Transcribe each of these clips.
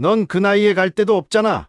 넌 그 나이에 갈 데도 없잖아.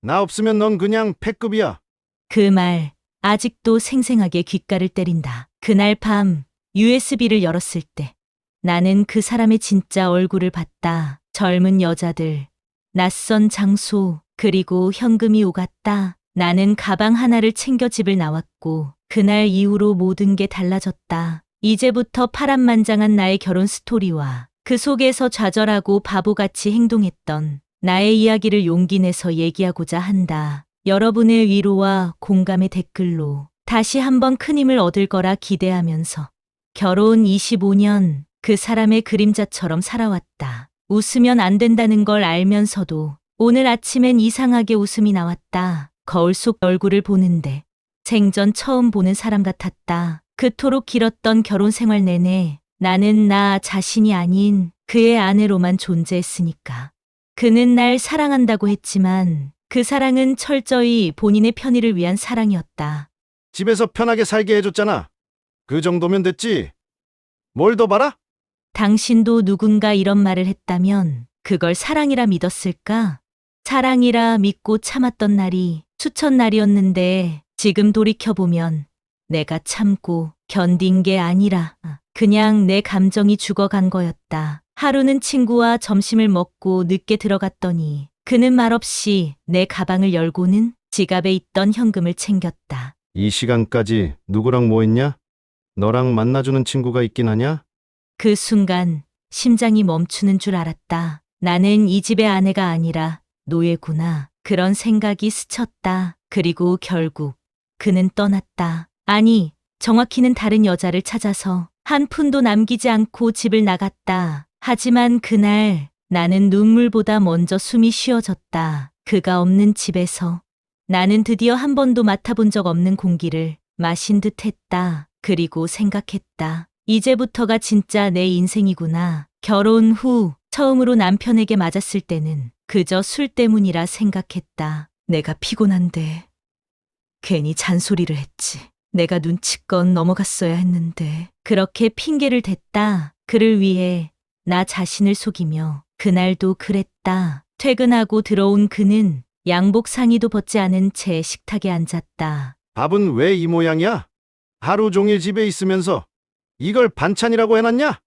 나 없으면 넌 그냥 패급이야. 그 말 아직도 생생하게 귓가를 때린다. 그날 밤 USB를 열었을 때 나는 그 사람의 진짜 얼굴을 봤다. 젊은 여자들, 낯선 장소, 그리고 현금이 오갔다. 나는 가방 하나를 챙겨 집을 나왔고 그날 이후로 모든 게 달라졌다. 이제부터 파란만장한 나의 결혼 스토리와 그 속에서 좌절하고 바보같이 행동했던 나의 이야기를 용기 내서 얘기하고자 한다. 여러분의 위로와 공감의 댓글로 다시 한번 큰 힘을 얻을 거라 기대하면서 결혼 25년 그 사람의 그림자처럼 살아왔다. 웃으면 안 된다는 걸 알면서도 오늘 아침엔 이상하게 웃음이 나왔다. 거울 속 얼굴을 보는데 생전 처음 보는 사람 같았다. 그토록 길었던 결혼 생활 내내 나는 나 자신이 아닌 그의 아내로만 존재했으니까. 그는 날 사랑한다고 했지만 그 사랑은 철저히 본인의 편의를 위한 사랑이었다. 집에서 편하게 살게 해줬잖아. 그 정도면 됐지. 뭘 더 바라? 당신도 누군가 이런 말을 했다면 그걸 사랑이라 믿었을까? 사랑이라 믿고 참았던 날이 수천 날이었는데 지금 돌이켜보면 내가 참고 견딘 게 아니라 그냥 내 감정이 죽어간 거였다. 하루는 친구와 점심을 먹고 늦게 들어갔더니 그는 말없이 내 가방을 열고는 지갑에 있던 현금을 챙겼다. 이 시간까지 누구랑 뭐 했냐? 너랑 만나주는 친구가 있긴 하냐? 그 순간 심장이 멈추는 줄 알았다. 나는 이 집의 아내가 아니라 노예구나. 그런 생각이 스쳤다. 그리고 결국 그는 떠났다. 아니, 정확히는 다른 여자를 찾아서 한 푼도 남기지 않고 집을 나갔다. 하지만 그날 나는 눈물보다 먼저 숨이 쉬어졌다. 그가 없는 집에서 나는 드디어 한 번도 맡아본 적 없는 공기를 마신 듯 했다. 그리고 생각했다. 이제부터가 진짜 내 인생이구나. 결혼 후 처음으로 남편에게 맞았을 때는 그저 술 때문이라 생각했다. 내가 피곤한데 괜히 잔소리를 했지. 내가 눈치껏 넘어갔어야 했는데. 그렇게 핑계를 댔다. 그를 위해 나 자신을 속이며 그날도 그랬다. 퇴근하고 들어온 그는 양복 상의도 벗지 않은 채 식탁에 앉았다. 밥은 왜 이 모양이야? 하루 종일 집에 있으면서 이걸 반찬이라고 해놨냐?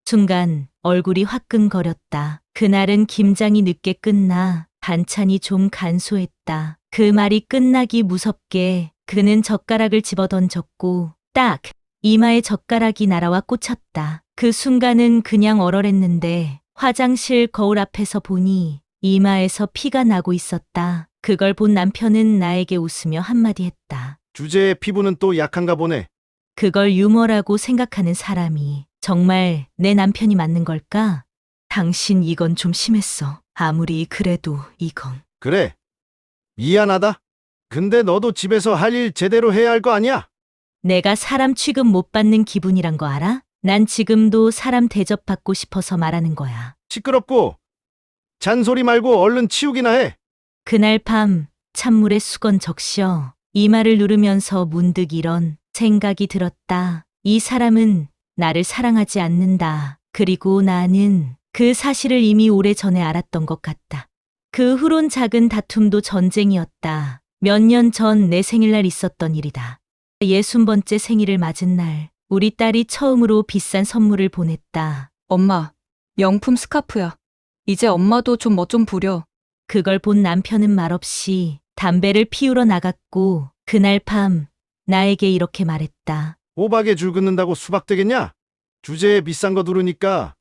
순간 얼굴이 화끈거렸다. 그날은 김장이 늦게 끝나 반찬이 좀 간소했다. 그 말이 끝나기 무섭게 그는 젓가락을 집어던졌고 딱 이마에 젓가락이 날아와 꽂혔다. 그 순간은 그냥 얼얼했는데 화장실 거울 앞에서 보니 이마에서 피가 나고 있었다. 그걸 본 남편은 나에게 웃으며 한마디 했다. 주제의 피부는 또 약한가 보네. 그걸 유머라고 생각하는 사람이 정말 내 남편이 맞는 걸까? 당신 이건 좀 심했어. 아무리 그래도 이건. 그래. 미안하다. 근데 너도 집에서 할 일 제대로 해야 할 거 아니야? 내가 사람 취급 못 받는 기분이란 거 알아? 난 지금도 사람 대접받고 싶어서 말하는 거야. 시끄럽고 잔소리 말고 얼른 치우기나 해. 그날 밤 찬물에 수건 적셔 이마를 누르면서 문득 이런 생각이 들었다. 이 사람은 나를 사랑하지 않는다. 그리고 나는 그 사실을 이미 오래전에 알았던 것 같다. 그 후론 작은 다툼도 전쟁이었다. 몇 년 전 내 생일날 있었던 일이다. 60번째 생일을 맞은 날 우리 딸이 처음으로 비싼 선물을 보냈다. 엄마, 명품 스카프야. 이제 엄마도 좀 뭐 좀 부려. 그걸 본 남편은 말없이 담배를 피우러 나갔고 그날 밤 나에게 이렇게 말했다. 호박에 줄 긋는다고 수박 되겠냐? 주제에 비싼 거 두르니까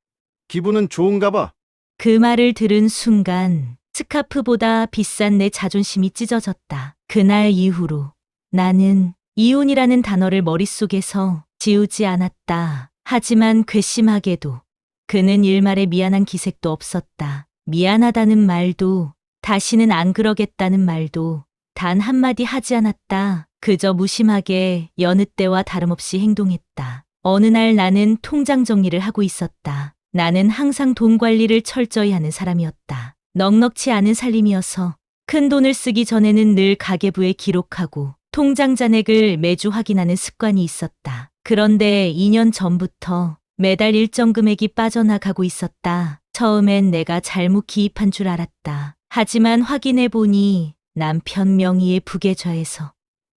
기분은 좋은가 봐. 그 말을 들은 순간 스카프보다 비싼 내 자존심이 찢어졌다. 그날 이후로 나는 이혼이라는 단어를 머릿속에서 지우지 않았다. 하지만 괘씸하게도 그는 일말의 미안한 기색도 없었다. 미안하다는 말도 다시는 안 그러겠다는 말도 단 한마디 하지 않았다. 그저 무심하게 여느 때와 다름없이 행동했다. 어느 날 나는 통장 정리를 하고 있었다. 나는 항상 돈 관리를 철저히 하는 사람이었다. 넉넉치 않은 살림이어서 큰 돈을 쓰기 전에는 늘 가계부에 기록하고 통장 잔액을 매주 확인하는 습관이 있었다. 그런데 2년 전부터 매달 일정 금액이 빠져나가고 있었다. 처음엔 내가 잘못 기입한 줄 알았다. 하지만 확인해 보니 남편 명의의 부계좌에서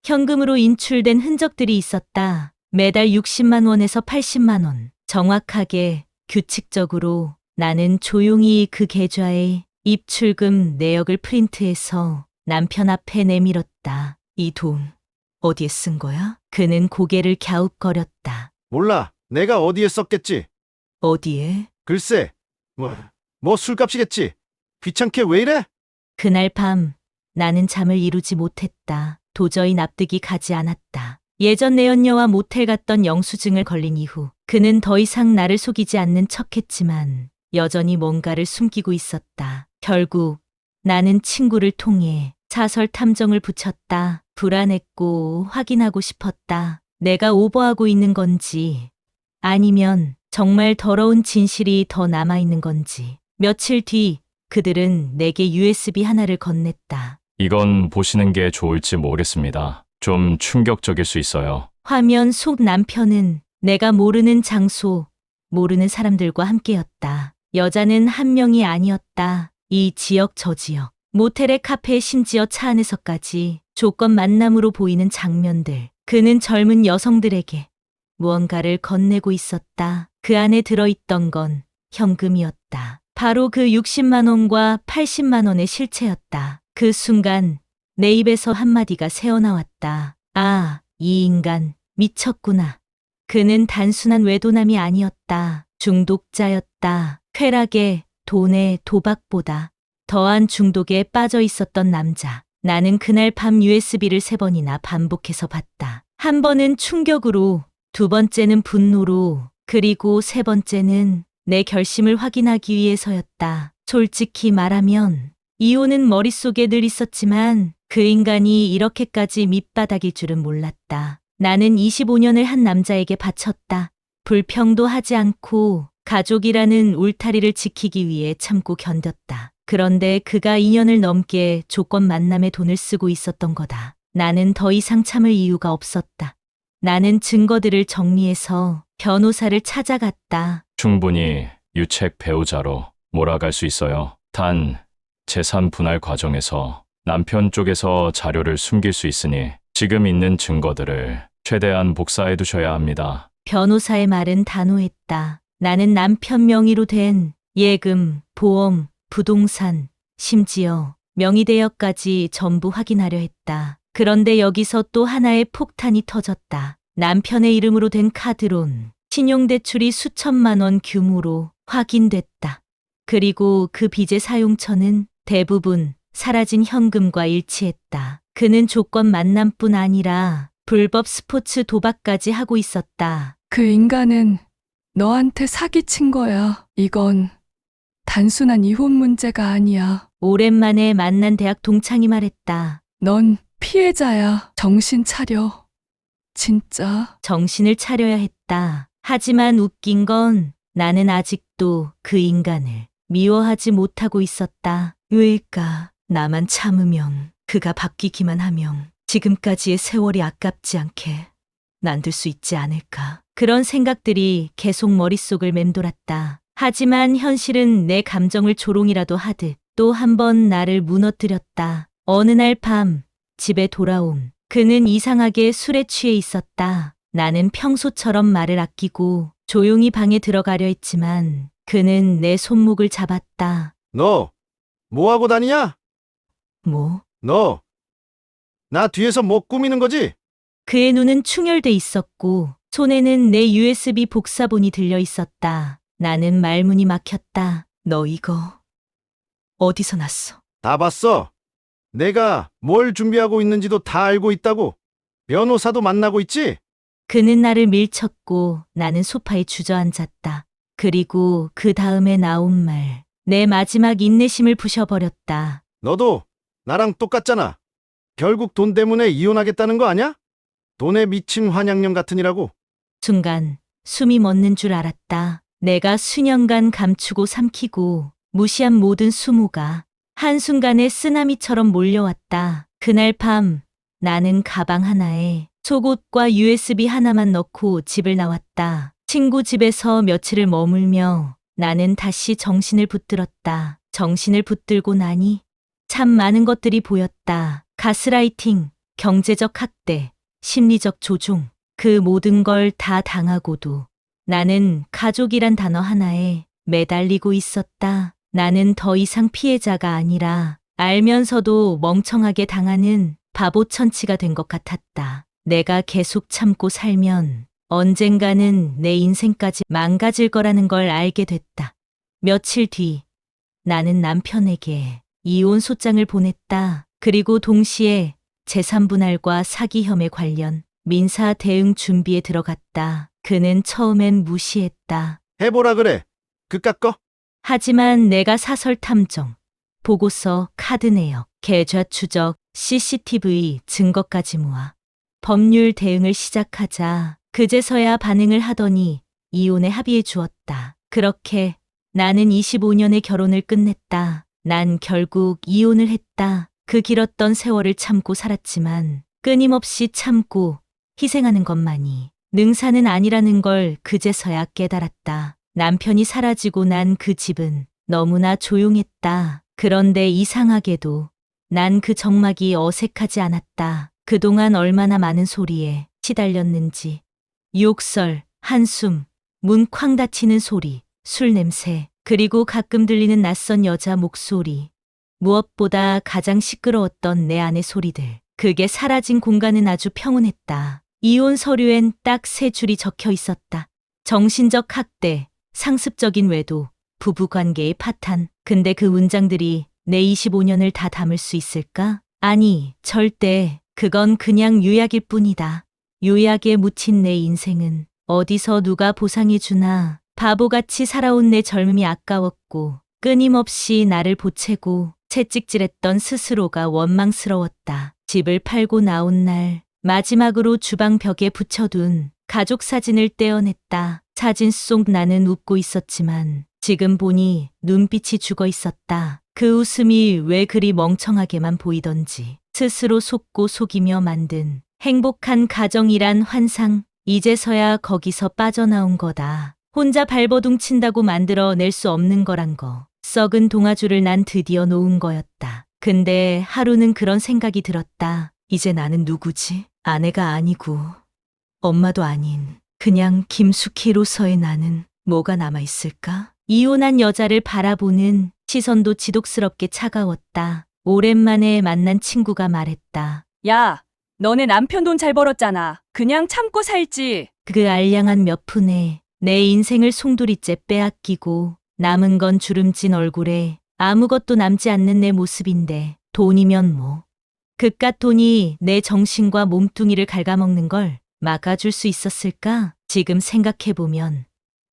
현금으로 인출된 흔적들이 있었다. 매달 60만 원에서 80만 원. 정확하게, 규칙적으로 나는 조용히 그 계좌에 입출금 내역을 프린트해서 남편 앞에 내밀었다. 이 돈 어디에 쓴 거야? 그는 고개를 갸웃거렸다. 몰라. 내가 어디에 썼겠지. 어디에? 글쎄. 뭐 술값이겠지. 귀찮게 왜 이래? 그날 밤 나는 잠을 이루지 못했다. 도저히 납득이 가지 않았다. 예전 내연녀와 모텔 갔던 영수증을 걸린 이후 그는 더 이상 나를 속이지 않는 척했지만 여전히 뭔가를 숨기고 있었다. 결국 나는 친구를 통해 사설 탐정을 붙였다. 불안했고 확인하고 싶었다. 내가 오버하고 있는 건지 아니면 정말 더러운 진실이 더 남아있는 건지. 며칠 뒤 그들은 내게 USB 하나를 건넸다. 이건 보시는 게 좋을지 모르겠습니다. 좀 충격적일 수 있어요. 화면 속 남편은 내가 모르는 장소, 모르는 사람들과 함께였다. 여자는 한 명이 아니었다. 이 지역 저 지역. 모텔의 카페 심지어 차 안에서까지 조건 만남으로 보이는 장면들. 그는 젊은 여성들에게 무언가를 건네고 있었다. 그 안에 들어있던 건 현금이었다. 바로 그 60만 원과 80만 원의 실체였다. 그 순간 내 입에서 한마디가 새어나왔다. 아, 이 인간 미쳤구나. 그는 단순한 외도남이 아니었다. 중독자였다. 쾌락에, 돈에, 도박보다 더한 중독에 빠져 있었던 남자. 나는 그날 밤 USB를 3번이나 반복해서 봤다. 한 번은 충격으로, 두 번째는 분노로, 그리고 세 번째는 내 결심을 확인하기 위해서였다. 솔직히 말하면 이혼은 머릿속에 늘 있었지만 그 인간이 이렇게까지 밑바닥일 줄은 몰랐다. 나는 25년을 한 남자에게 바쳤다. 불평도 하지 않고 가족이라는 울타리를 지키기 위해 참고 견뎠다. 그런데 그가 2년을 넘게 조건 만남에 돈을 쓰고 있었던 거다. 나는 더 이상 참을 이유가 없었다. 나는 증거들을 정리해서 변호사를 찾아갔다. 충분히 유책 배우자로 몰아갈 수 있어요. 단, 재산 분할 과정에서 남편 쪽에서 자료를 숨길 수 있으니 지금 있는 증거들을 최대한 복사해 두셔야 합니다. 변호사의 말은 단호했다. 나는 남편 명의로 된 예금, 보험, 부동산, 심지어 명의대여까지 전부 확인하려 했다. 그런데 여기서 또 하나의 폭탄이 터졌다. 남편의 이름으로 된 카드론, 신용대출이 수천만 원 규모로 확인됐다. 그리고 그 빚의 사용처는 대부분 사라진 현금과 일치했다. 그는 조건 만남뿐 아니라 불법 스포츠 도박까지 하고 있었다. 그 인간은 너한테 사기친 거야. 이건 단순한 이혼 문제가 아니야. 오랜만에 만난 대학 동창이 말했다. 넌 피해자야. 정신 차려. 진짜. 정신을 차려야 했다. 하지만 웃긴 건 나는 아직도 그 인간을 미워하지 못하고 있었다. 왜일까? 나만 참으면, 그가 바뀌기만 하면 지금까지의 세월이 아깝지 않게 난들 수 있지 않을까? 그런 생각들이 계속 머릿속을 맴돌았다. 하지만 현실은 내 감정을 조롱이라도 하듯 또 한 번 나를 무너뜨렸다. 어느 날 밤 집에 돌아온 그는 이상하게 술에 취해 있었다. 나는 평소처럼 말을 아끼고 조용히 방에 들어가려 했지만 그는 내 손목을 잡았다. 너, 뭐 하고 다니냐? 뭐? 너, 나 뒤에서 뭐 꾸미는 거지? 그의 눈은 충혈돼 있었고 손에는 내 USB 복사본이 들려 있었다. 나는 말문이 막혔다. 너 이거 어디서 났어? 다 봤어. 내가 뭘 준비하고 있는지도 다 알고 있다고. 변호사도 만나고 있지? 그는 나를 밀쳤고 나는 소파에 주저앉았다. 그리고 그 다음에 나온 말. 내 마지막 인내심을 부셔버렸다. 너도 나랑 똑같잖아. 결국 돈 때문에 이혼하겠다는 거 아냐? 돈에 미친 환양령 같으니라고. 순간 숨이 멎는 줄 알았다. 내가 수년간 감추고 삼키고 무시한 모든 수모가 한순간에 쓰나미처럼 몰려왔다. 그날 밤 나는 가방 하나에 속옷과 USB 하나만 넣고 집을 나왔다. 친구 집에서 며칠을 머물며 나는 다시 정신을 붙들었다. 정신을 붙들고 나니 참 많은 것들이 보였다. 가스라이팅, 경제적 학대, 심리적 조종, 그 모든 걸 다 당하고도 나는 가족이란 단어 하나에 매달리고 있었다. 나는 더 이상 피해자가 아니라 알면서도 멍청하게 당하는 바보 천치가 된 것 같았다. 내가 계속 참고 살면 언젠가는 내 인생까지 망가질 거라는 걸 알게 됐다. 며칠 뒤 나는 남편에게 이혼 소장을 보냈다. 그리고 동시에 재산분할과 사기 혐의 관련 민사 대응 준비에 들어갔다. 그는 처음엔 무시했다. 해보라 그래. 그깟 거? 하지만 내가 사설 탐정, 보고서, 카드 내역, 계좌 추적, CCTV 증거까지 모아 법률 대응을 시작하자 그제서야 반응을 하더니 이혼에 합의해 주었다. 그렇게 나는 25년의 결혼을 끝냈다. 난 결국 이혼을 했다. 그 길었던 세월을 참고 살았지만 끊임없이 참고 희생하는 것만이 능사는 아니라는 걸 그제서야 깨달았다. 남편이 사라지고 난 그 집은 너무나 조용했다. 그런데 이상하게도 난 그 정막이 어색하지 않았다. 그동안 얼마나 많은 소리에 시달렸는지. 욕설, 한숨, 문 쾅 닫히는 소리, 술 냄새, 그리고 가끔 들리는 낯선 여자 목소리. 무엇보다 가장 시끄러웠던 내 안의 소리들. 그게 사라진 공간은 아주 평온했다. 이혼 서류엔 딱 3줄이 적혀 있었다. 정신적 학대, 상습적인 외도, 부부관계의 파탄. 근데 그 문장들이 내 25년을 다 담을 수 있을까? 아니, 절대. 그건 그냥 요약일 뿐이다. 요약에 묻힌 내 인생은 어디서 누가 보상해주나. 바보같이 살아온 내 젊음이 아까웠고 끊임없이 나를 보채고 채찍질했던 스스로가 원망스러웠다. 집을 팔고 나온 날 마지막으로 주방 벽에 붙여둔 가족 사진을 떼어냈다. 사진 속 나는 웃고 있었지만 지금 보니 눈빛이 죽어 있었다. 그 웃음이 왜 그리 멍청하게만 보이던지. 스스로 속고 속이며 만든 행복한 가정이란 환상. 이제서야 거기서 빠져나온 거다. 혼자 발버둥 친다고 만들어낼 수 없는 거란 거. 썩은 동아줄을 난 드디어 놓은 거였다. 근데 하루는 그런 생각이 들었다. 이제 나는 누구지? 아내가 아니고 엄마도 아닌 그냥 김숙희로서의 나는 뭐가 남아있을까? 이혼한 여자를 바라보는 시선도 지독스럽게 차가웠다. 오랜만에 만난 친구가 말했다. 야, 너네 남편 돈 잘 벌었잖아. 그냥 참고 살지. 그 알량한 몇 푼에 내 인생을 송두리째 빼앗기고 남은 건 주름진 얼굴에 아무것도 남지 않는 내 모습인데 돈이면 뭐. 그깟 돈이 내 정신과 몸뚱이를 갉아먹는 걸 막아줄 수 있었을까? 지금 생각해보면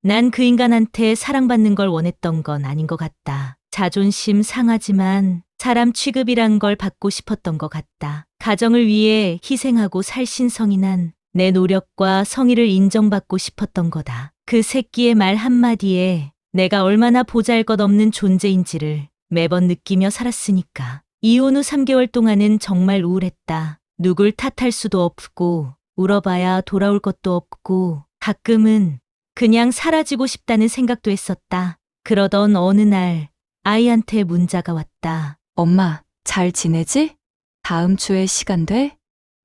난 그 인간한테 사랑받는 걸 원했던 건 아닌 것 같다. 자존심 상하지만 사람 취급이란 걸 받고 싶었던 것 같다. 가정을 위해 희생하고 살신성인한 내 노력과 성의를 인정받고 싶었던 거다. 그 새끼의 말 한마디에 내가 얼마나 보잘것없는 존재인지를 매번 느끼며 살았으니까. 이혼 후 3개월 동안은 정말 우울했다. 누굴 탓할 수도 없고 울어봐야 돌아올 것도 없고 가끔은 그냥 사라지고 싶다는 생각도 했었다. 그러던 어느 날 아이한테 문자가 왔다. 엄마, 잘 지내지? 다음 주에 시간 돼?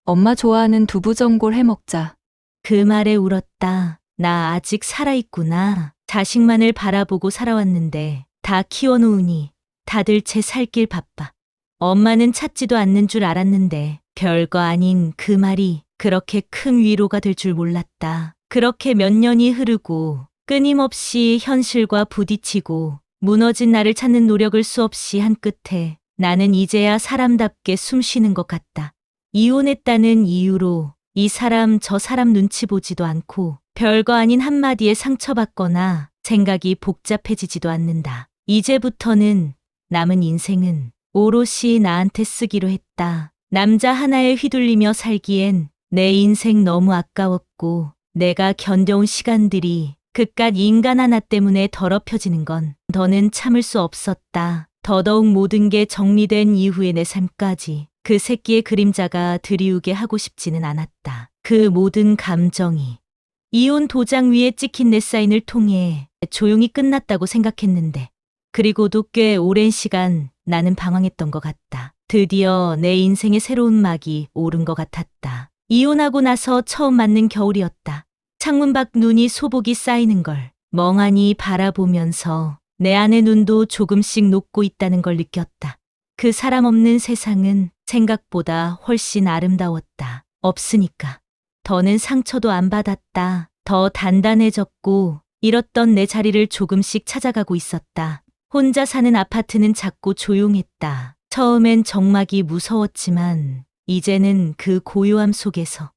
엄마 좋아하는 두부전골 해 먹자. 그 말에 울었다. 나 아직 살아있구나. 자식만을 바라보고 살아왔는데 다 키워놓으니 다들 제 살 길 바빠. 엄마는 찾지도 않는 줄 알았는데 별거 아닌 그 말이 그렇게 큰 위로가 될 줄 몰랐다. 그렇게 몇 년이 흐르고 끊임없이 현실과 부딪히고 무너진 나를 찾는 노력을 수없이 한 끝에 나는 이제야 사람답게 숨 쉬는 것 같다. 이혼했다는 이유로 이 사람 저 사람 눈치 보지도 않고 별거 아닌 한마디에 상처받거나 생각이 복잡해지지도 않는다. 이제부터는 남은 인생은 오롯이 나한테 쓰기로 했다. 남자 하나에 휘둘리며 살기엔 내 인생 너무 아까웠고 내가 견뎌온 시간들이 그깟 인간 하나 때문에 더럽혀지는 건 더는 참을 수 없었다. 더더욱 모든 게 정리된 이후의 내 삶까지 그 새끼의 그림자가 드리우게 하고 싶지는 않았다. 그 모든 감정이 이혼 도장 위에 찍힌 내 사인을 통해 조용히 끝났다고 생각했는데, 그리고도 꽤 오랜 시간 나는 방황했던 것 같다. 드디어 내 인생의 새로운 막이 오른 것 같았다. 이혼하고 나서 처음 맞는 겨울이었다. 창문 밖 눈이 소복이 쌓이는 걸 멍하니 바라보면서 내 안의 눈도 조금씩 녹고 있다는 걸 느꼈다. 그 사람 없는 세상은 생각보다 훨씬 아름다웠다. 없으니까. 더는 상처도 안 받았다. 더 단단해졌고 잃었던 내 자리를 조금씩 찾아가고 있었다. 혼자 사는 아파트는 작고 조용했다. 처음엔 정막이 무서웠지만 이제는 그 고요함 속에서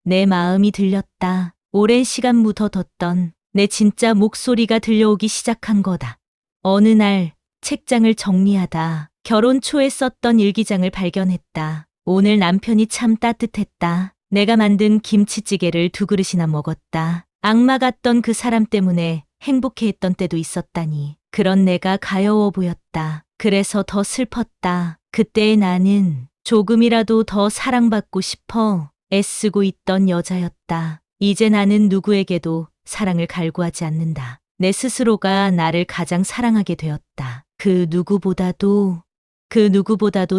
내 마음이 들렸다. 오랜 시간 묻어뒀던 내 진짜 목소리가 들려오기 시작한 거다. 어느 날 책장을 정리하다 결혼 초에 썼던 일기장을 발견했다. 오늘 남편이 참 따뜻했다. 내가 만든 김치찌개를 2그릇이나 먹었다. 악마 같던 그 사람 때문에 행복해했던 때도 있었다니. 그런 내가 가여워 보였다. 그래서 더 슬펐다. 그때의 나는 조금이라도 더 사랑받고 싶어 애쓰고 있던 여자였다. 이제 나는 누구에게도 사랑을 갈구하지 않는다. 내 스스로가 나를 가장 사랑하게 되었다. 그 누구보다도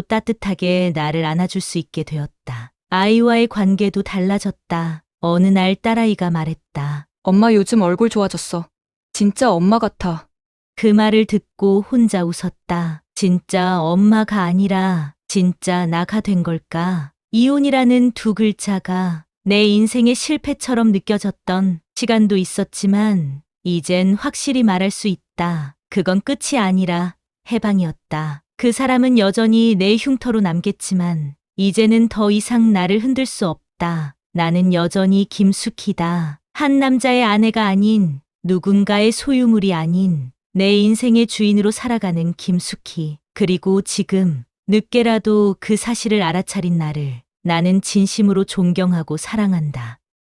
따뜻하게 나를 안아줄 수 있게 되었다. 아이와의 관계도 달라졌다. 어느 날 딸아이가 말했다. 엄마 요즘 얼굴 좋아졌어. 진짜 엄마 같아. 그 말을 듣고 혼자 웃었다. 진짜 엄마가 아니라 진짜 나가 된 걸까? 이혼이라는 2글자가 내 인생의 실패처럼 느껴졌던 시간도 있었지만 이젠 확실히 말할 수 있다. 그건 끝이 아니라 해방이었다. 그 사람은 여전히 내 흉터로 남겠지만 이제는 더 이상 나를 흔들 수 없다. 나는 여전히 김숙희다. 한 남자의 아내가 아닌, 누군가의 소유물이 아닌 내 인생의 주인으로 살아가는 김숙희. 그리고 지금 늦게라도 그 사실을 알아차린 나를 나는 진심으로 존경하고 사랑한다.